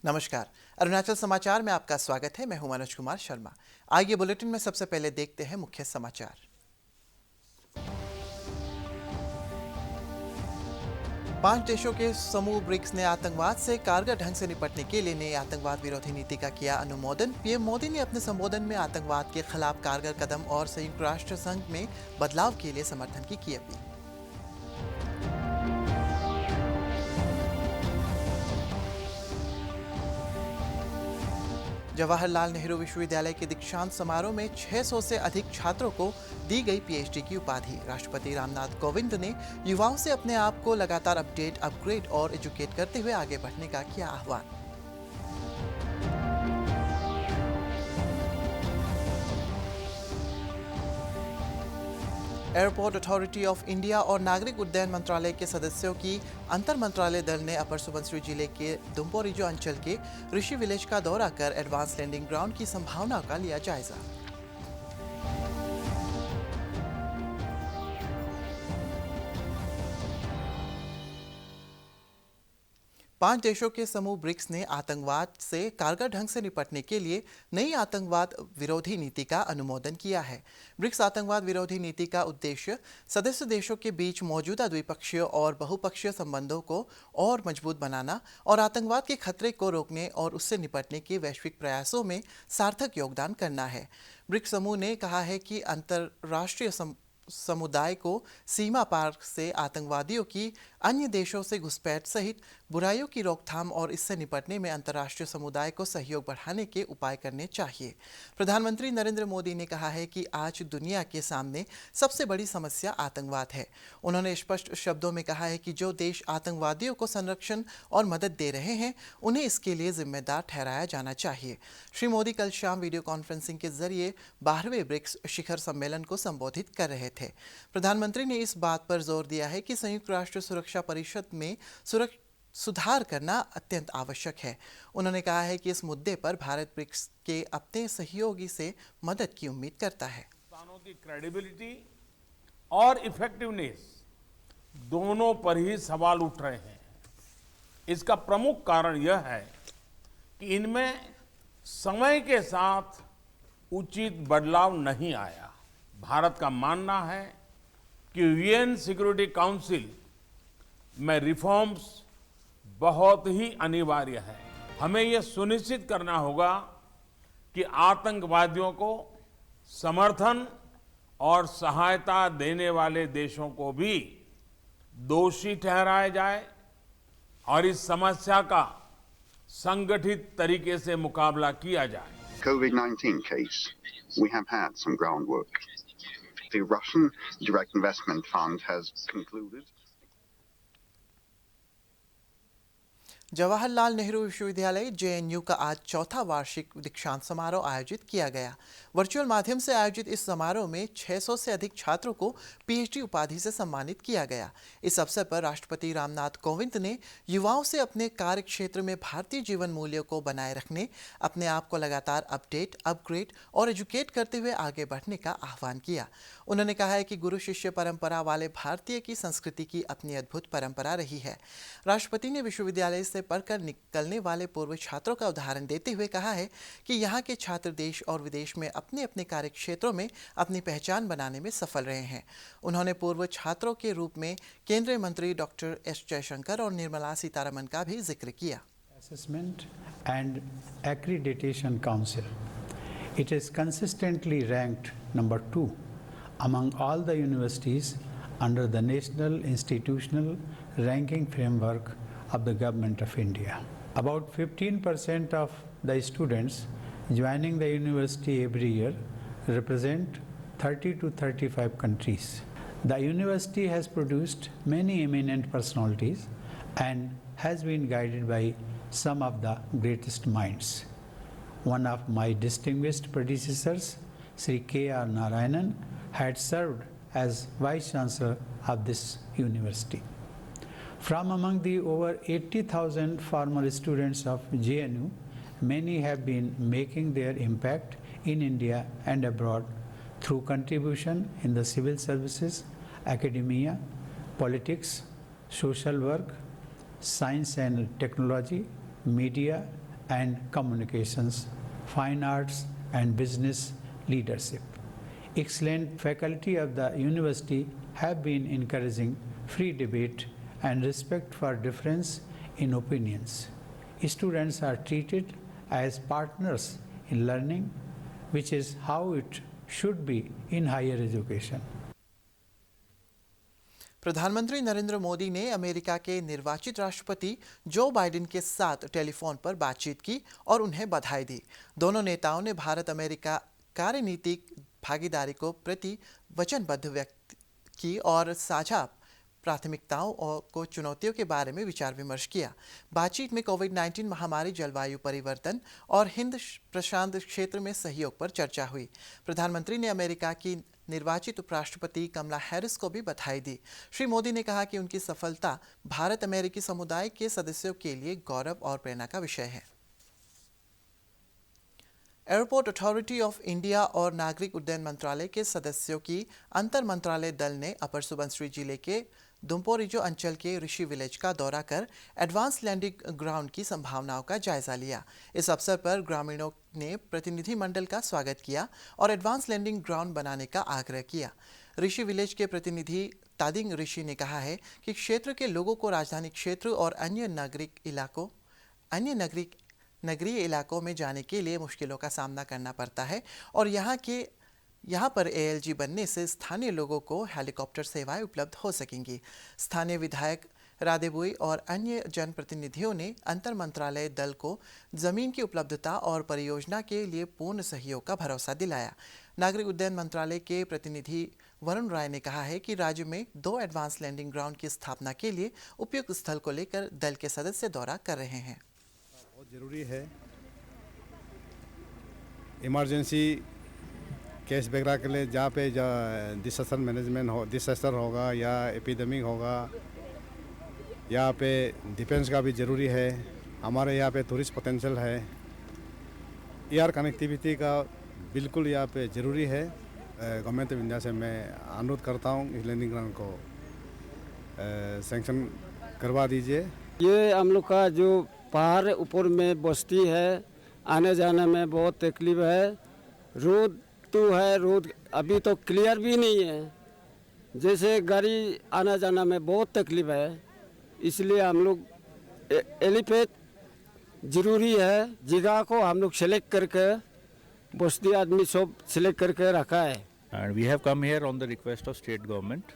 नमस्कार। अरुणाचल समाचार में आपका स्वागत है। मैं हूं मनोज कुमार शर्मा। आइए बुलेटिन में सबसे पहले देखते हैं मुख्य समाचार। 5 देशों के समूह ब्रिक्स ने आतंकवाद से कारगर ढंग से निपटने के लिए नई आतंकवाद विरोधी नीति का किया अनुमोदन। पीएम मोदी ने अपने संबोधन में आतंकवाद के खिलाफ कारगर कदम और संयुक्त राष्ट्र संघ में बदलाव के लिए समर्थन की अपील। जवाहरलाल नेहरू विश्वविद्यालय के दीक्षांत समारोह में 600 से अधिक छात्रों को दी गई पीएचडी की उपाधि। राष्ट्रपति रामनाथ कोविंद ने युवाओं से अपने आप को लगातार अपडेट, अपग्रेड और एजुकेट करते हुए आगे बढ़ने का किया आह्वान। एयरपोर्ट अथॉरिटी ऑफ इंडिया और नागरिक उड्डयन मंत्रालय के सदस्यों की अंतर मंत्रालय दल ने अपर सुबनसिरी जिले के दुम्पोरिजो अंचल के ऋषि विलेज का दौरा कर एडवांस लैंडिंग ग्राउंड की संभावनाओं का लिया जायजा। 5 देशों के समूह ब्रिक्स ने आतंकवाद से कारगर ढंग से निपटने के लिए नई आतंकवाद विरोधी नीति का अनुमोदन किया है। ब्रिक्स आतंकवाद विरोधी नीति का उद्देश्य सदस्य देशों के बीच मौजूदा द्विपक्षीय और बहुपक्षीय संबंधों को और मजबूत बनाना और आतंकवाद के खतरे को रोकने और उससे निपटने के वैश्विक प्रयासों में सार्थक योगदान करना है। ब्रिक्स समूह ने कहा है कि अंतर्राष्ट्रीय समुदाय को सीमा पार से आतंकवादियों की अन्य देशों से घुसपैठ सहित बुराइयों की रोकथाम और इससे निपटने में अंतर्राष्ट्रीय समुदाय को सहयोग बढ़ाने के उपाय करने चाहिए। प्रधानमंत्री नरेंद्र मोदी ने कहा है कि आज दुनिया के सामने सबसे बड़ी समस्या आतंकवाद है। उन्होंने स्पष्ट शब्दों में कहा है कि जो देश आतंकवादियों को संरक्षण और मदद दे रहे हैं उन्हें इसके लिए जिम्मेदार ठहराया जाना चाहिए। श्री मोदी कल शाम वीडियो कॉन्फ्रेंसिंग के जरिए 12वें ब्रिक्स शिखर सम्मेलन को संबोधित कर रहे थे। प्रधानमंत्री ने इस बात पर जोर दिया है कि संयुक्त राष्ट्र सुरक्षा परिषद में सुधार करना अत्यंत आवश्यक है। उन्होंने कहा है कि इस मुद्दे पर भारत ब्रिक्स के अपने सहयोगी से मदद की उम्मीद करता है। संस्थानों की क्रेडिबिलिटी और इफेक्टिवनेस दोनों पर ही सवाल उठ रहे हैं। इसका प्रमुख कारण यह है कि इनमें समय के साथ उचित बदलाव नहीं आया। भारत का मानना है कि यूएन सिक्योरिटी काउंसिल में रिफॉर्म्स बहुत ही अनिवार्य है। हमें यह सुनिश्चित करना होगा कि आतंकवादियों को समर्थन और सहायता देने वाले देशों को भी दोषी ठहराया जाए और इस समस्या का संगठित तरीके से मुकाबला किया जाए। COVID-19 case, we have had some groundwork. The Russian Direct Investment Fund has concluded. Jawaharlal Nehru विश्वविद्यालय जेएनयू का आज चौथा वार्षिक दीक्षांत समारोह आयोजित किया गया। वर्चुअल माध्यम से आयोजित इस समारोह में 600 से अधिक छात्रों को पीएचडी उपाधि से सम्मानित किया गया। इस अवसर पर राष्ट्रपति रामनाथ कोविंद ने युवाओं से अपने कार्य क्षेत्र में भारतीय जीवन मूल्यों को बनाए रखने, अपने आप को लगातार अपडेट, अपग्रेड और एजुकेट करते हुए आगे बढ़ने का आह्वान किया। उन्होंने कहा है कि गुरु शिष्य परंपरा वाले भारतीय की संस्कृति की अपनी अद्भुत परंपरा रही है। राष्ट्रपति ने विश्वविद्यालय से पढ़कर निकलने वाले पूर्व छात्रों का उदाहरण देते हुए कहा है कि यहाँ के छात्र देश और विदेश में अपने अपने कार्य क्षेत्रों में अपनी पहचान बनाने में सफल रहे हैं। उन्होंने पूर्व छात्रों के रूप में केंद्रीय मंत्री डॉक्टर एस जयशंकर और निर्मला सीतारमण का भी जिक्र किया। Assessment and Accreditation Council. It is consistently ranked number 2 among all the universities under the National Institutional Ranking Framework of the Government of India. About 15% of the students joining the university every year represent 30 to 35 countries. The university has produced many eminent personalities and has been guided by some of the greatest minds. One of my distinguished predecessors, Sri K.R. Narayanan, had served as Vice Chancellor of this university. From among the over 80,000 former students of JNU, many have been making their impact in India and abroad through contribution in the civil services, academia, politics, social work, science and technology, media, and communications, fine arts, and business leadership. Excellent faculty of the university have been encouraging free debate and respect for difference in opinions. Students are treated as partners in learning, which is how it should be in higher education. प्रधानमंत्री नरेंद्र मोदी ने America के निर्वाचित राष्ट्रपति Joe Biden के साथ telephone पर बातचीत की और उन्हें बधाई दी। दोनों नेताओं ने भारत अमेरिका कार्यनीतिक भागीदारी को प्रति वचनबद्ध व्यक्त की और साझा प्राथमिकताओं को चुनौतियों के बारे में विचार विमर्श किया। बातचीत में कोविड-19 महामारी, जलवायु परिवर्तन और हिंद प्रशांत क्षेत्र में सहयोग पर चर्चा हुई। प्रधानमंत्री ने अमेरिका की निर्वाचित उपराष्ट्रपति कमला हैरिस को भी बधाई दी। श्री मोदी ने कहा कि उनकी सफलता भारत अमेरिकी समुदाय के सदस्यों के लिए गौरव और प्रेरणा का विषय है। एयरपोर्ट अथॉरिटी ऑफ इंडिया और नागरिक उड्डयन मंत्रालय के सदस्यों की अंतर मंत्रालय दल ने अपर सुबनसिरी जिले के दुम्पोरिजो अंचल के ऋषि विलेज का दौरा कर एडवांस लैंडिंग ग्राउंड की संभावनाओं का जायजा लिया। इस अवसर पर ग्रामीणों ने प्रतिनिधिमंडल का स्वागत किया और एडवांस लैंडिंग ग्राउंड बनाने का आग्रह किया। ऋषि विलेज के प्रतिनिधि तादिंग ऋषि ने कहा है कि क्षेत्र के लोगों को राजधानी क्षेत्र और अन्य नगरीय इलाकों में जाने के लिए मुश्किलों का सामना करना पड़ता है और यहाँ पर एएलजी बनने से स्थानीय लोगों को हेलीकॉप्टर सेवाएं उपलब्ध हो सकेंगी। स्थानीय विधायक रादेबुई और अन्य जनप्रतिनिधियों ने अंतर मंत्रालय दल को जमीन की उपलब्धता और परियोजना के लिए पूर्ण सहयोग का भरोसा दिलाया। नागरिक उड्डयन मंत्रालय के प्रतिनिधि वरुण राय ने कहा है कि राज्य में 2 एडवांस लैंडिंग ग्राउंड की स्थापना के लिए उपयुक्त स्थल को लेकर दल के सदस्य दौरा कर रहे हैं। बहुत ज़रूरी है। इमरजेंसी केस वगैरह के लिए जहाँ पे डिसास्टर मैनेजमेंट हो, डिसास्टर होगा या एपिडेमिक होगा, यहाँ पे डिफेंस का भी ज़रूरी है। हमारे यहाँ पे टूरिस्ट पोटेंशियल है। एयर कनेक्टिविटी का बिल्कुल यहाँ पे ज़रूरी है। गवर्नमेंट ऑफ इंडिया से मैं अनुरोध करता हूँ इस लैंडिंग ग्राउंड को सैंक्शन करवा दीजिए। ये हम लोग का जो पहाड़ ऊपर में बस्ती है, आने जाने में बहुत तकलीफ है। रोड तो है, रोड अभी तो क्लियर भी नहीं है, जैसे गाड़ी आना जाना में बहुत तकलीफ है। इसलिए हम लोग एलिपेड ज़रूरी है। जगह को हम लोग सेलेक्ट करके बस्ती आदमी सब सेलेक्ट करके रखा है। And we have come here on the request of state government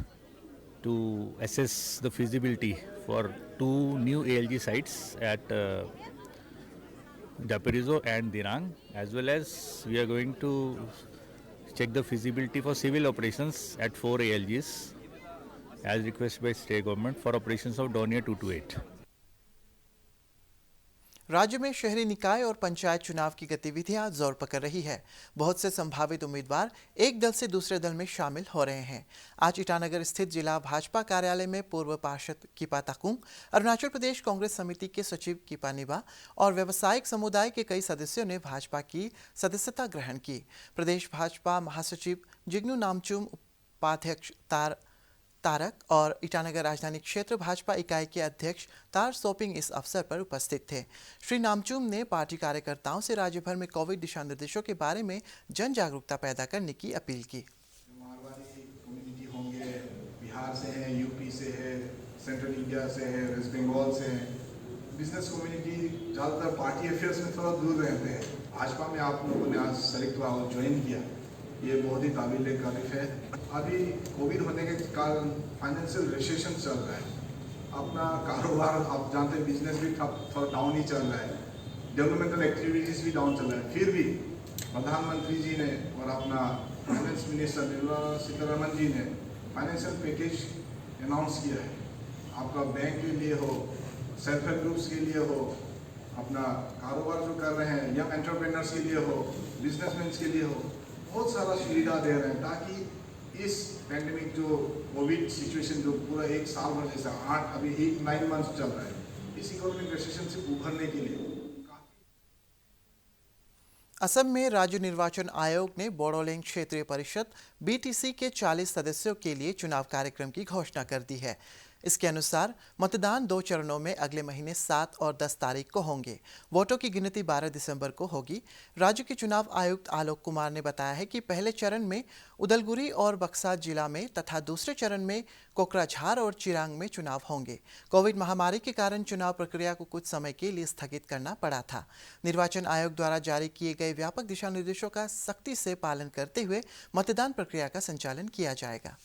to assess the feasibility for 2 new ALG sites at Dapirizo and Dirang, as well as we are going to check the feasibility for civil operations at 4 ALGs as requested by state government for operations of Dornier 228. राज्य में शहरी निकाय और पंचायत चुनाव की गतिविधियां जोर पकड़ रही है। बहुत से संभावित उम्मीदवार एक दल से दूसरे दल में शामिल हो रहे हैं। आज ईटानगर स्थित जिला भाजपा कार्यालय में पूर्व पार्षद किपा ताकुंग, अरुणाचल प्रदेश कांग्रेस समिति के सचिव किपा निबा और व्यावसायिक समुदाय के कई सदस्यों ने भाजपा की सदस्यता ग्रहण की। प्रदेश भाजपा महासचिव जिग्नू नामचुम, उपाध्यक्ष तारक और ईटानगर राजधानी क्षेत्र भाजपा इकाई के अध्यक्ष तार सोपिंग इस अवसर पर उपस्थित थे। श्री नामचुम ने पार्टी कार्यकर्ताओं से राज्य भर में कोविड दिशा निर्देशों के बारे में जन जागरूकता पैदा करने की अपील की। मारवाड़ी कम्युनिटी होंगे, बिहार से हैं, यूपी से है, सेंट्रल इंडिया से है, वेस्ट बंगाल से है। बिजनेस कम्युनिटी ज़्यादातर पार्टी अफेयर्स में थोड़ा दूर रहते हैं। भाजपा में आप लोगों ने आज सेलेक्ट हुआ और ज्वाइन किया, ये बहुत ही काबिल तारीफ है। अभी कोविड होने के कारण फाइनेंशियल रिसेशन चल रहा है। अपना कारोबार आप जानते हैं, बिजनेस भी थोड़ा डाउन ही चल रहा है, डेवलपमेंटल एक्टिविटीज़ भी डाउन चल रहा है। फिर भी प्रधानमंत्री जी ने और अपना फाइनेंस मिनिस्टर निर्मला सीतारमण जी ने फाइनेंशियल पैकेज अनाउंस किया है। आपका बैंक के लिए हो, सेल्फ हेल्प ग्रुप्स के लिए हो, अपना कारोबार जो कर रहे हैं यंग एंटरप्रेन्योर्स के लिए हो, बिजनेसमैन के लिए हो, बहुत सारा सुविधा दे रहे हैं ताकि इस पैंडेमिक जो कोविड सिचुएशन जो पूरा 1 साल भर जैसा 9 मंथ्स चल रहा है, इस इकोनॉमिक रिसेशन से उभरने के लिए असम में राज्य निर्वाचन आयोग ने बोडोलैंड क्षेत्रीय परिषद BTC के 40 सदस्यों के लिए चुनाव कार्यक्रम की घोषणा कर दी है। इसके अनुसार मतदान 2 चरणों में अगले महीने 7 और 10 तारीख को होंगे। वोटों की गिनती 12 दिसंबर को होगी। राज्य के चुनाव आयुक्त आलोक कुमार ने बताया है कि पहले चरण में उदलगुरी और बक्सा जिला में तथा दूसरे चरण में कोकराझार और चिरांग में चुनाव होंगे। कोविड महामारी के कारण चुनाव प्रक्रिया को कुछ समय के लिए स्थगित करना पड़ा था। निर्वाचन आयोग द्वारा जारी किए गए व्यापक दिशा निर्देशों का सख्ती से पालन करते हुए मतदान प्रक्रिया का संचालन किया जाएगा।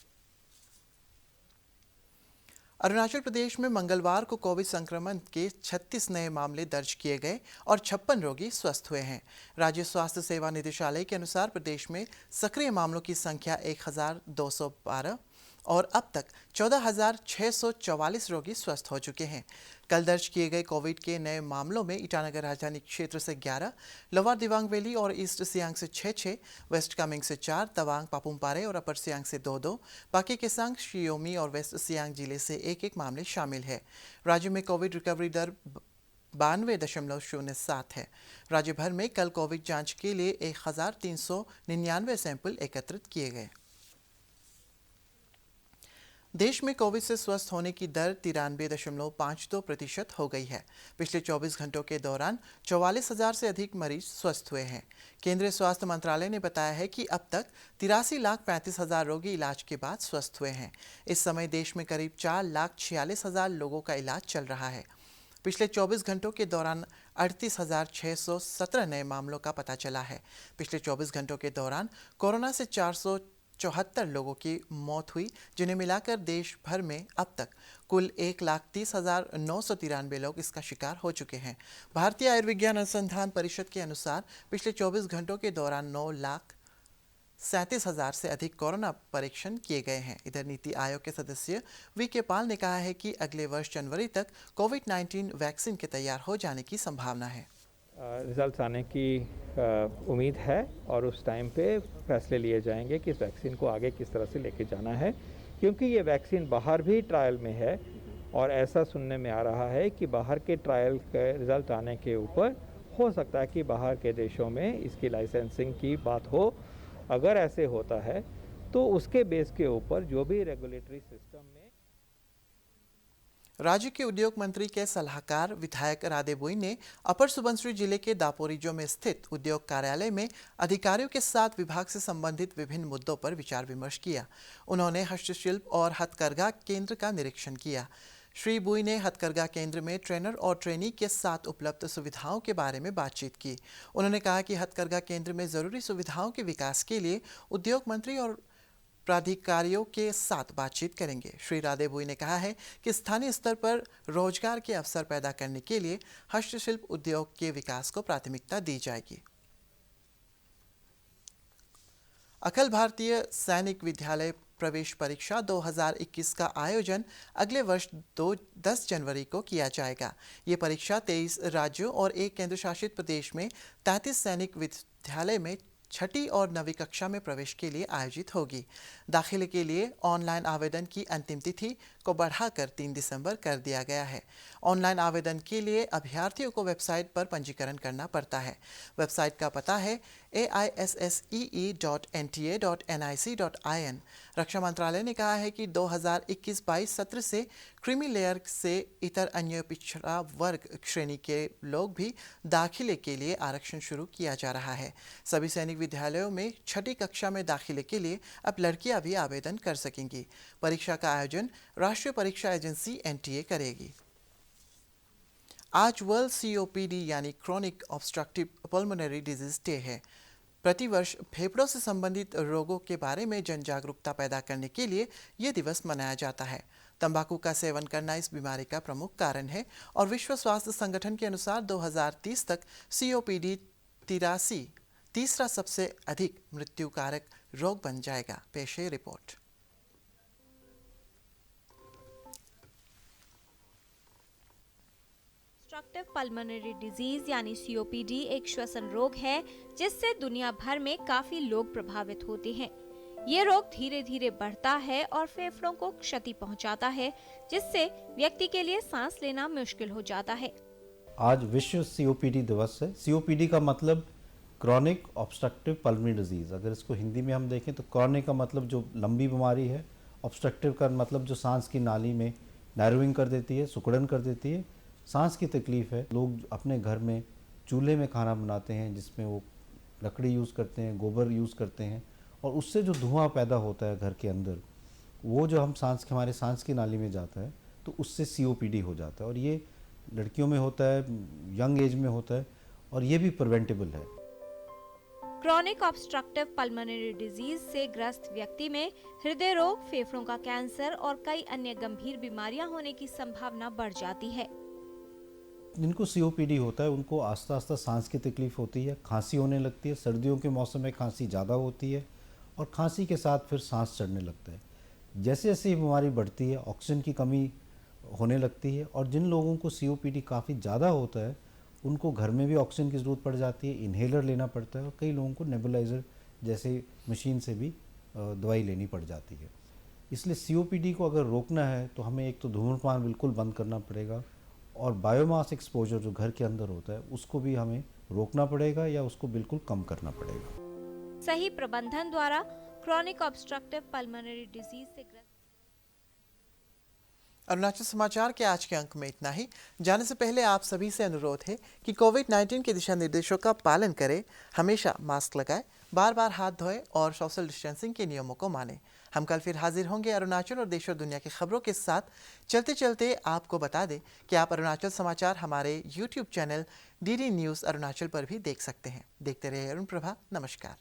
अरुणाचल प्रदेश में मंगलवार को कोविड संक्रमण के 36 नए मामले दर्ज किए गए और 56 रोगी स्वस्थ हुए हैं। राज्य स्वास्थ्य सेवा निदेशालय के अनुसार प्रदेश में सक्रिय मामलों की संख्या 1212 और अब तक 14,644 रोगी स्वस्थ हो चुके हैं। कल दर्ज किए गए कोविड के नए मामलों में ईटानगर राजधानी क्षेत्र से 11, लोअर दिबांग वैली और ईस्ट सियांग से 6, वेस्ट कामेंग से 4, तवांग, पापुमपारे और अपर सियांग से 2, पाके केसांग, शियोमी और वेस्ट सियांग जिले से 1 मामले शामिल है। राज्य में कोविड रिकवरी दर 92.07 है। राज्य भर में कल कोविड जांच के लिए 1,399 सैंपल एकत्रित किए गए। देश में कोविड से स्वस्थ होने की दर 93.52% हो गई है। पिछले 24 घंटों के दौरान 44,000 से अधिक मरीज स्वस्थ हुए हैं। केंद्रीय स्वास्थ्य मंत्रालय ने बताया है कि अब तक 83,35,000 रोगी इलाज के बाद स्वस्थ हुए हैं। इस समय देश में करीब 4,46,000 लोगों का इलाज चल रहा है। पिछले 24 घंटों के दौरान 38,617 नए मामलों का पता चला है। पिछले 24 घंटों के दौरान कोरोना से 474 लोगों की मौत हुई, जिन्हें मिलाकर देश भर में अब तक कुल 1,30,993 लोग इसका शिकार हो चुके हैं। भारतीय आयुर्विज्ञान अनुसंधान परिषद के अनुसार पिछले 24 घंटों के दौरान 9,37,000 से अधिक कोरोना परीक्षण किए गए हैं। इधर नीति आयोग के सदस्य वी.के. पाल ने कहा है कि अगले वर्ष जनवरी तक कोविड-19 वैक्सीन के तैयार हो जाने की संभावना है। रिजल्ट्स आने की उम्मीद है और उस टाइम पे फैसले लिए जाएंगे कि इस वैक्सीन को आगे किस तरह से लेके जाना है, क्योंकि ये वैक्सीन बाहर भी ट्रायल में है और ऐसा सुनने में आ रहा है कि बाहर के ट्रायल के रिजल्ट आने के ऊपर हो सकता है कि बाहर के देशों में इसकी लाइसेंसिंग की बात हो। अगर ऐसे होता है तो उसके बेस के ऊपर जो भी रेगुलेटरी सिस्टम में राज्य के उद्योग मंत्री के सलाहकार विधायक राधे बुई ने अपर सुबनसिरी जिले के दापोरिजो में स्थित उद्योग कार्यालय में अधिकारियों के साथ विभाग से संबंधित विभिन्न मुद्दों पर विचार विमर्श किया। उन्होंने हस्तशिल्प और हथकरघा केंद्र का निरीक्षण किया। श्री बुई ने हथकरघा केंद्र में ट्रेनर और ट्रेनी के साथ उपलब्ध सुविधाओं के बारे में बातचीत की। उन्होंने कहा कि हथकरघा केंद्र में जरूरी सुविधाओं के विकास के लिए उद्योग मंत्री और प्राधिकारियों के साथ बातचीत करेंगे। श्री राधे बुई ने कहा है कि स्थानीय स्तर पर रोजगार के अवसर पैदा करने के लिए हस्तशिल्प उद्योग के विकास को प्राथमिकता दी जाएगी। अखिल भारतीय सैनिक विद्यालय प्रवेश परीक्षा 2021 का आयोजन अगले वर्ष 10 जनवरी को किया जाएगा। ये परीक्षा 23 राज्यों और 1 केंद्र शासित प्रदेश में 33 सैनिक विद्यालय में 6ठी और 9वीं कक्षा में प्रवेश के लिए आयोजित होगी। दाखिले के लिए ऑनलाइन आवेदन की अंतिम तिथि को बढ़ाकर 3 दिसंबर कर दिया गया है। ऑनलाइन आवेदन के लिए अभ्यर्थियों को वेबसाइट पर पंजीकरण करना पड़ता है। वेबसाइट का पता है aissee.nta.nic.in। रक्षा मंत्रालय ने कहा है कि 2021-22 सत्र से क्रीमी लेयर से इतर अन्य पिछड़ा वर्ग श्रेणी के लोग भी दाखिले के लिए आरक्षण शुरू किया जा रहा है। सभी सैनिक विद्यालयों में 6ठी कक्षा में दाखिले के लिए अब लड़कियां भी आवेदन कर सकेंगी। परीक्षा का आयोजन राष्ट्रीय परीक्षा एजेंसी NTA करेगी। आज वर्ल्ड COPD यानी chronic obstructive pulmonary disease day है। प्रतिवर्ष फेफड़ों से संबंधित रोगों के बारे में जन जागरूकता पैदा करने के लिए ये दिवस मनाया जाता है। तंबाकू का सेवन करना इस बीमारी का प्रमुख कारण है और विश्व स्वास्थ्य संगठन के अनुसार 2030 तक COPD तीसरा सबसे अधिक मृत्युकारक रोग बन जाएगा। पेश है रिपोर्ट। ऑब्स्ट्रक्टिव पल्मोनरी डिजीज यानी COPD एक श्वसन रोग है जिससे दुनिया भर में काफी लोग प्रभावित होते हैं। ये रोग धीरे धीरे बढ़ता है और फेफड़ों को क्षति पहुंचाता है, जिससे व्यक्ति के लिए सांस लेना मुश्किल हो जाता है। आज विश्व COPD दिवस है। COPD का मतलब क्रॉनिक ऑब्स्ट्रक्टिव पल्मोनरी डिजीज। अगर इसको हिंदी में हम देखें तो क्रॉनिक का मतलब जो लंबी बीमारी है, ऑब्स्ट्रक्टिव का मतलब जो सांस की नाली में नैरोइंग कर देती है, सिकुड़न कर देती है। सांस की तकलीफ़ है, लोग अपने घर में चूल्हे में खाना बनाते हैं जिसमें वो लकड़ी यूज़ करते हैं, गोबर यूज़ करते हैं, और उससे जो धुआं पैदा होता है घर के अंदर, वो जो हमारे सांस की नाली में जाता है, तो उससे COPD हो जाता है। और ये लड़कियों में होता है, यंग एज में होता है, और ये भी प्रिवेंटेबल है। क्रॉनिक ऑब्स्ट्रक्टिव पल्मोनरी डिजीज से ग्रस्त व्यक्ति में हृदय रोग, फेफड़ों का कैंसर और कई अन्य गंभीर बीमारियां होने की संभावना बढ़ जाती है। जिनको COPD होता है उनको आस्ता आस्ता सांस की तकलीफ होती है, खांसी होने लगती है। सर्दियों के मौसम में खांसी ज़्यादा होती है और खांसी के साथ फिर सांस चढ़ने लगता है। जैसे जैसे ये बीमारी बढ़ती है, ऑक्सीजन की कमी होने लगती है, और जिन लोगों को COPD काफ़ी ज़्यादा होता है उनको घर में भी ऑक्सीजन की ज़रूरत पड़ जाती है, इन्हेलर लेना पड़ता है, और कई लोगों को नेबुलाइज़र जैसे मशीन से भी दवाई लेनी पड़ जाती है। इसलिए COPD को अगर रोकना है तो हमें एक तो धूम्रपान बिल्कुल बंद करना पड़ेगा, और बायोमास एक्सपोजर जो घर के अंदर होता है उसको भी हमें रोकना पड़ेगा या उसको बिल्कुल कम करना पड़ेगा। सही प्रबंधन द्वारा क्रॉनिक ऑब्स्ट्रक्टिव पल्मोनरी डिजीज से ग्रस्त। अरुणाचल समाचार के आज के अंक में इतना ही। जाने से पहले आप सभी से अनुरोध है कि कोविड-19 के दिशा निर्देशों का पालन करें, हमेशा मास्क लगाएं, बार बार हाथ धोएं और सोशल डिस्टेंसिंग के नियमों को मानें। हम कल फिर हाजिर होंगे अरुणाचल और देश और दुनिया की खबरों के साथ। चलते चलते आपको बता दें कि आप अरुणाचल समाचार हमारे YouTube channel DD news Arunachal पर भी देख सकते हैं। देखते रहिए अरुण प्रभा। नमस्कार।